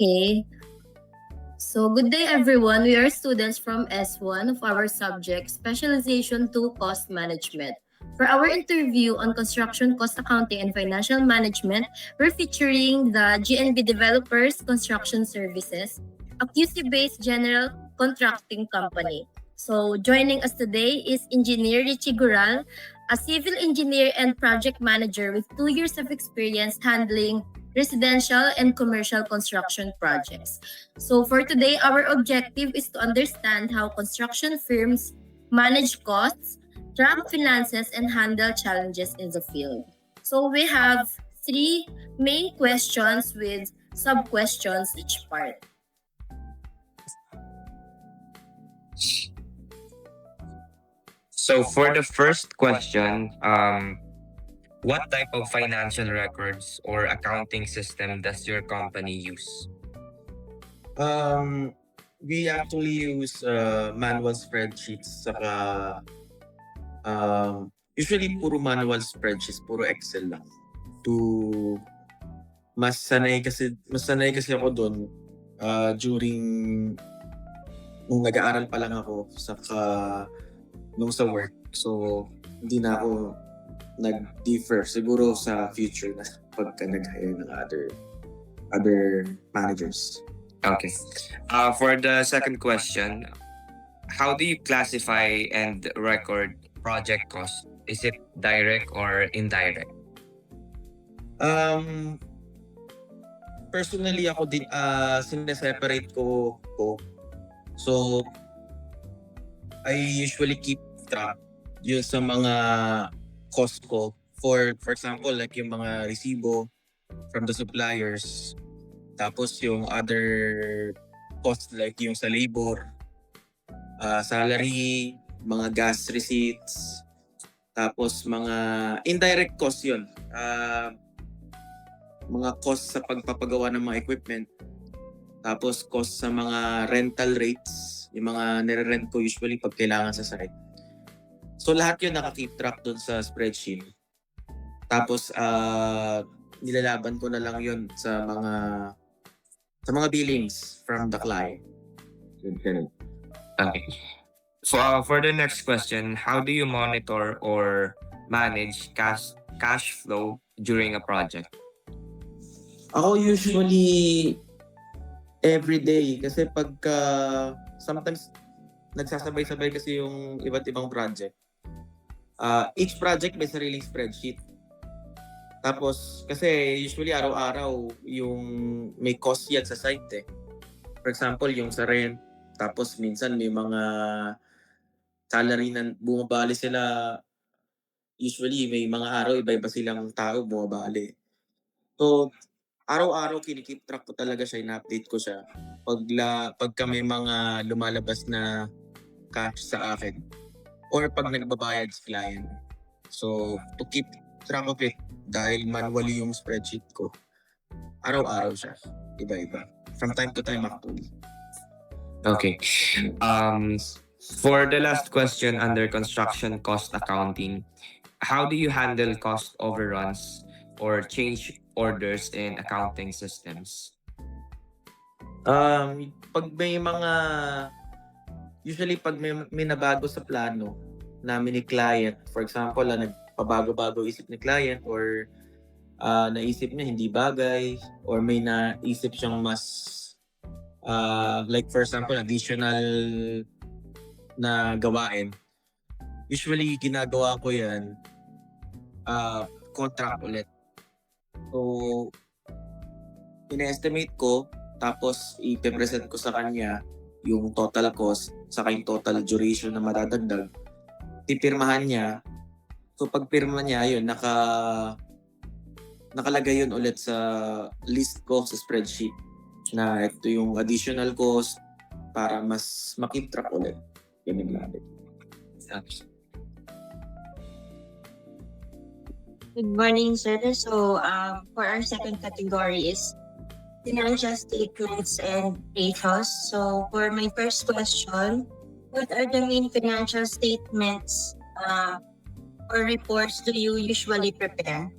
Okay. So, good day everyone. We are students from S1 of our subject Specialization 2 Cost Management. For our interview on construction cost accounting and financial management, we're featuring the GNB Developers Construction Services, a QC-based general contracting company. So, joining us today is Engineer Richie Gural, a civil engineer and project manager with 2 years of experience handling residential and commercial construction projects. So for today, our objective is to understand how construction firms manage costs, track finances, and handle challenges in the field. So we have three main questions with sub-questions each part. So for the first question, what type of financial records or accounting system does your company use? Um, we actually use manual spreadsheets saka usually puro manual spreadsheets, puro Excel lang. To mas sanay kasi ako doon during nung nag-aaral pa lang ako saka nung sa work. So hindi na ako nag-differ siguro sa future na pagka nag-hire ng other managers. Okay. For the second question, how do you classify and record project cost? Is it direct or indirect? Personally ako din sineseparate ko. So I usually keep track yun sa mga cost ko. For example, like yung mga resibo from the suppliers. Tapos yung other cost like yung sa labor, salary, mga gas receipts, tapos mga indirect cost yun. Mga cost sa pagpapagawa ng mga equipment, tapos cost sa mga rental rates, yung mga nire-rent ko usually pag kailangan sa site. So lahat yun naka-keep track dun sa spreadsheet. Tapos nilalaban ko na lang yun sa mga billings from the client. Okay. So for the next question, how do you monitor or manage cash flow during a project? Ako usually every day kasi pagka sometimes nagsasabay-sabay kasi yung iba't ibang project. Each project may sariling spreadsheet. Tapos kasi usually araw-araw yung may cost yan sa site eh. For example, yung sa rent, tapos minsan may mga salary na bumabali sila. Usually may mga araw iba-iba silang tao bumabali. So araw-araw kinikip track ko talaga siya, ina-update ko siya pagka may mga lumalabas na cash sa akin or pag nagbabayad sa client. So to keep track of it, dahil manually yung spreadsheet ko, araw-araw siya, iba-iba. From time to time actually. Okay. For the last question under construction cost accounting, how do you handle cost overruns or change orders in accounting systems? Pag may mga usually pag may nabago sa plano namin ni client, for example, nagpabago-bago isip ni client or naisip niya hindi bagay or may naisip siyang mas like for example additional na gawain, usually ginagawa ko yan contract ulit. So ina-estimate ko tapos i-present ko sa kanya yung total cost saka yung total duration na madadagdag. Pipirmahan niya. So pag pirma niya yun, nakalagay yun ulit sa list ko sa spreadsheet na ito yung additional cost para mas makip track ulit. Ganun lang. Good morning, sir. So, for our second category is financial statements and ratios. So, for my first question, what are the main financial statements or reports do you usually prepare?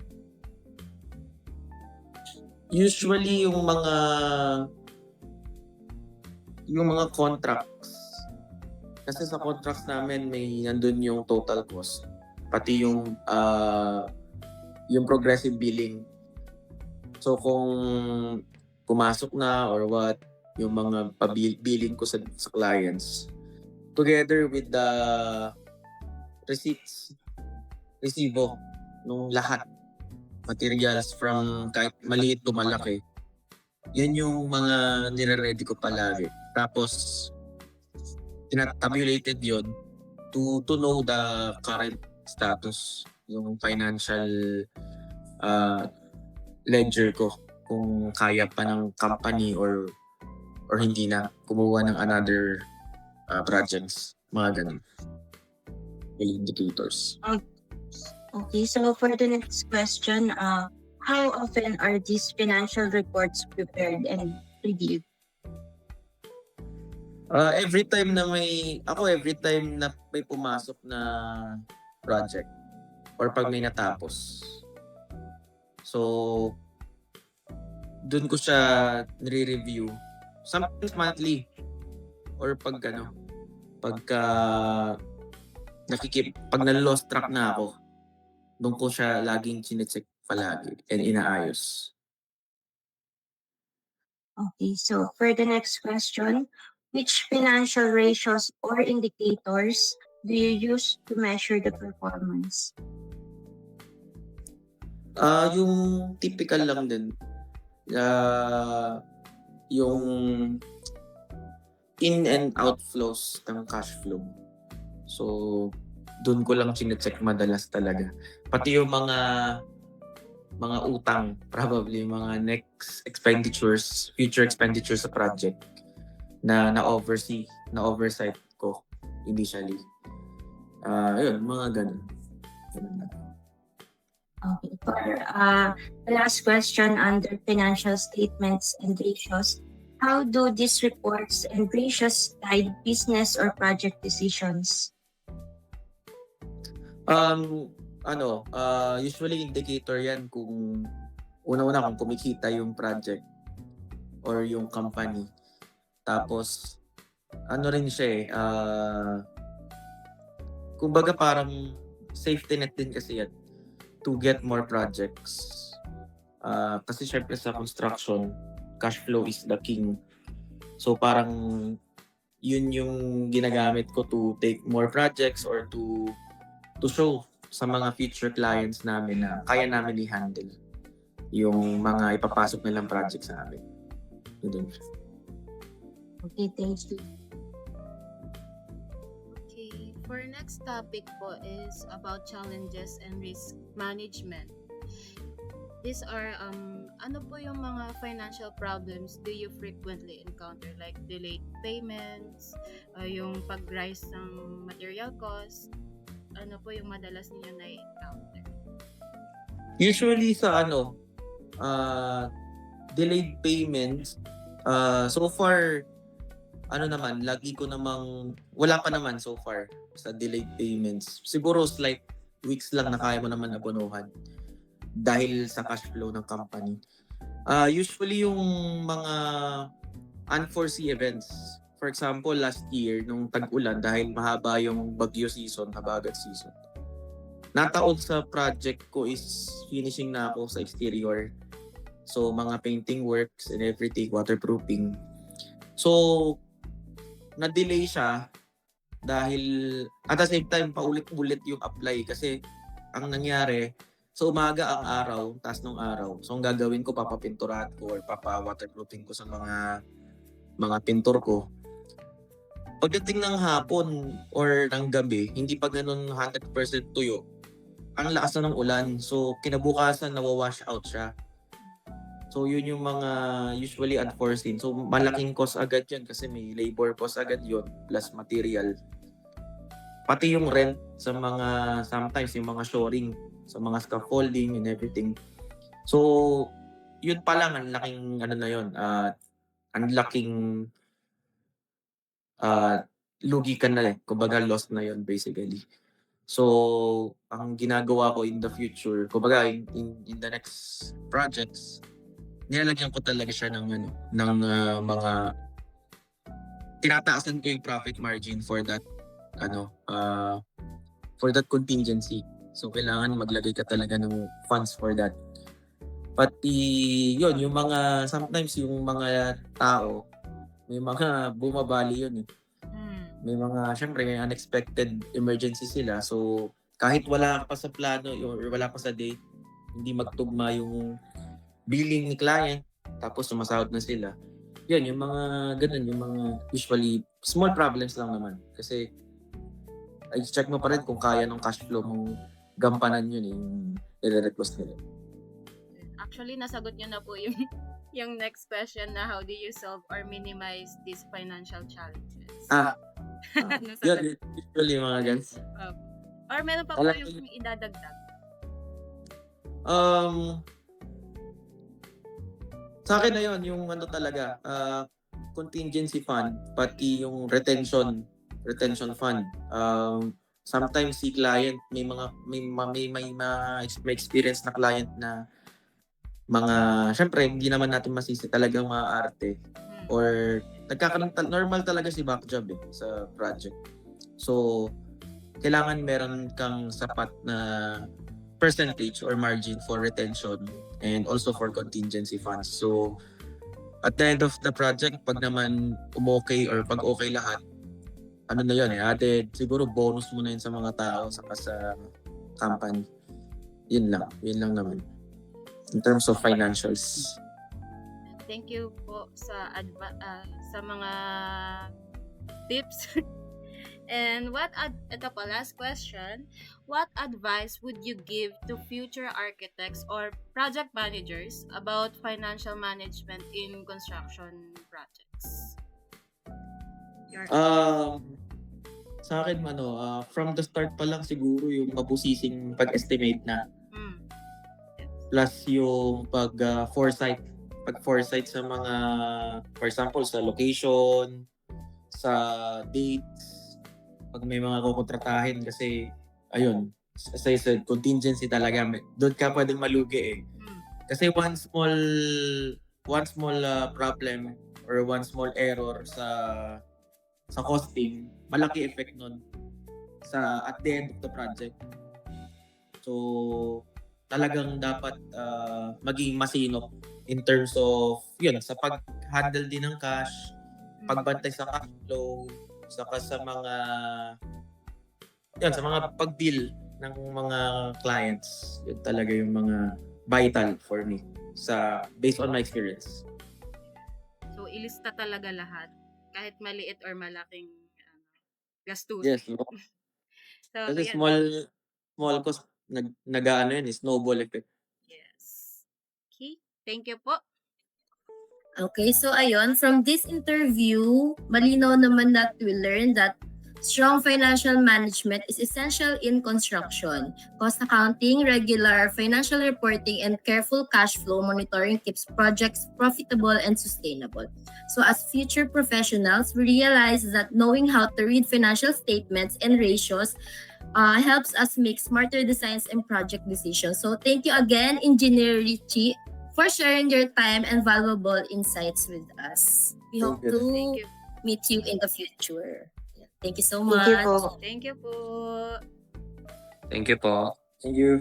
Usually yung mga yung mga contracts. Kasi sa contracts namin may nandun yung total cost, pati yung progressive billing. So kung pumasok na or what, yung mga billing ko sa clients, together with the receipts, resibo, nung lahat, materials from kahit maliit to malaki, yun yung mga nire-ready ko palagi. Tapos, tabulated yun to know the current status, yung financial ledger ko, kung kaya pa ng company or hindi na kumuha ng another projects, mga ganun. Yung indicators. Okay, so for the next question, how often are these financial reports prepared and reviewed? Every time na may pumasok na project or pag may natapos. So, dun ko siya nire-review. Sometimes monthly or pagka pag na-lost track na ako, dun ko siya laging chinecheck palagi and inaayos. Okay, so for the next question, which financial ratios or indicators do you use to measure the performance? Yung typical lang din. Yung in and outflows ng cash flow. So, doon ko lang chinecheck madalas talaga. Pati yung mga utang, probably mga next expenditures, future expenditures sa project na oversight ko initially. Yun, mga ganun. Okay, for the last question under financial statements and ratios, how do these reports and ratios guide business or project decisions? Usually indicator yan kung una-una kung kumikita yung project or yung company. Tapos, rin siya kumbaga parang safety net din kasi yan to get more projects. Kasi syempre sa construction, cash flow is the king. So parang yun yung ginagamit ko to take more projects or to show sa mga future clients namin na kaya namin i-handle yung mga ipapasok nilang projects sa amin. Yun. Okay, thank you. Okay, for next topic po is about challenges and risk management. These are ano po yung mga financial problems do you frequently encounter, like delayed payments, yung pag-rise ng material cost, ano po yung madalas niyo na-encounter? Usually sa delayed payments, so far lagi ko namang wala pa naman so far sa delayed payments. Siguro slight weeks lang na kaya mo naman abonuhan dahil sa cash flow ng company. Usually yung mga unforeseen events. For example, last year nung tag-ulan dahil mahaba yung bagyo season, habagat season. Nataon sa project ko is finishing na ako sa exterior. So mga painting works and everything, waterproofing. So na-delay siya dahil at the same time paulit-ulit yung apply kasi ang nangyari sa umaga ang araw, taas ng araw. So ang gagawin ko, papapinturahan ko or papa-waterproofing ko sa mga pintor ko. Pagdating ng hapon or ng gabi, hindi pa ganun 100% tuyo. Ang lakas na ng ulan. So kinabukasan nawawash out siya. So yun yung mga usually unforeseen. So malaking cost agad yun kasi may labor cost agad yun plus material. Pati yung rent sa mga sometimes yung mga shoring, sa mga scaffolding and everything. So yun pa lang ang laking ang laking lugi ka na kumbaga lost na yun basically. So ang ginagawa ko in the future, kumbaga in the next projects, nilalagyan ko talaga siya ng mga tinataasan ko yung profit margin for that for that contingency. So kailangan maglagay ka talaga ng funds for that. Pati yun, yung mga sometimes yung mga tao may mga bumabali yun eh. May mga syempre may unexpected emergency sila. So kahit wala ka pa sa plano or wala pa sa date, hindi magtugma yung billing ni client tapos sumasahod na sila. Yun, yung mga ganun, yung mga usually small problems lang naman. Kasi ay check mo pa rin kung kaya ng cash flow mong gampanan yun yung i-request nila. Actually, nasagot nyo na po yung yung next question na how do you solve or minimize these financial challenges? Nasagot. Yun, usually yung mga ganun. Or meron pa po yung idadagdag? Sa akin na yun, yung ano talaga, contingency fund, pati yung retention fund. Sometimes si client, may experience na client na mga, syempre, hindi naman natin masisi talagang maaarte. Or, normal talaga si back job sa project. So, kailangan meron kang sapat na percentage or margin for retention and also for contingency funds. So, at the end of the project, pag naman umokay or pag okay lahat, ano na yun added, siguro bonus mo na yun sa mga tao saka sa company. Yun lang naman. In terms of financials. Thank you po sa mga tips. And ito po, last question. What advice would you give to future architects or project managers about financial management in construction projects? Sa akin, from the start pa lang siguro yung mabusising pag-estimate na. Plus yung foresight sa mga, for example, sa location, sa dates, pag may mga kukontratahin kasi, ayun, as I said, contingency talaga. Doon ka pwedeng malugi Kasi one small problem or one small error sa costing, malaki effect nun at the end of the project. So, talagang dapat maging masinop in terms of yun, sa pag-handle din ng cash, pagbantay sa cash flow, saka sa mga pag-deal ng mga clients. Yun talaga yung mga vital for me based on my experience. So, ilista talaga lahat kahit maliit or malaking gastusin. Yes. So, Kasi yan. small cost nag-ano yun, snowball effect. Yes. Okay. Thank you po. Okay, so ayun, from this interview, malinaw naman that we learned that strong financial management is essential in construction. Cost accounting, regular financial reporting, and careful cash flow monitoring keeps projects profitable and sustainable. So as future professionals, we realize that knowing how to read financial statements and ratios helps us make smarter designs and project decisions. So thank you again, Engineer Richie, for sharing your time and valuable insights with us. We hope Thank to Thank you. meet you in the future. Thank you so Thank much. you po. Thank you po. Thank you po. Thank you.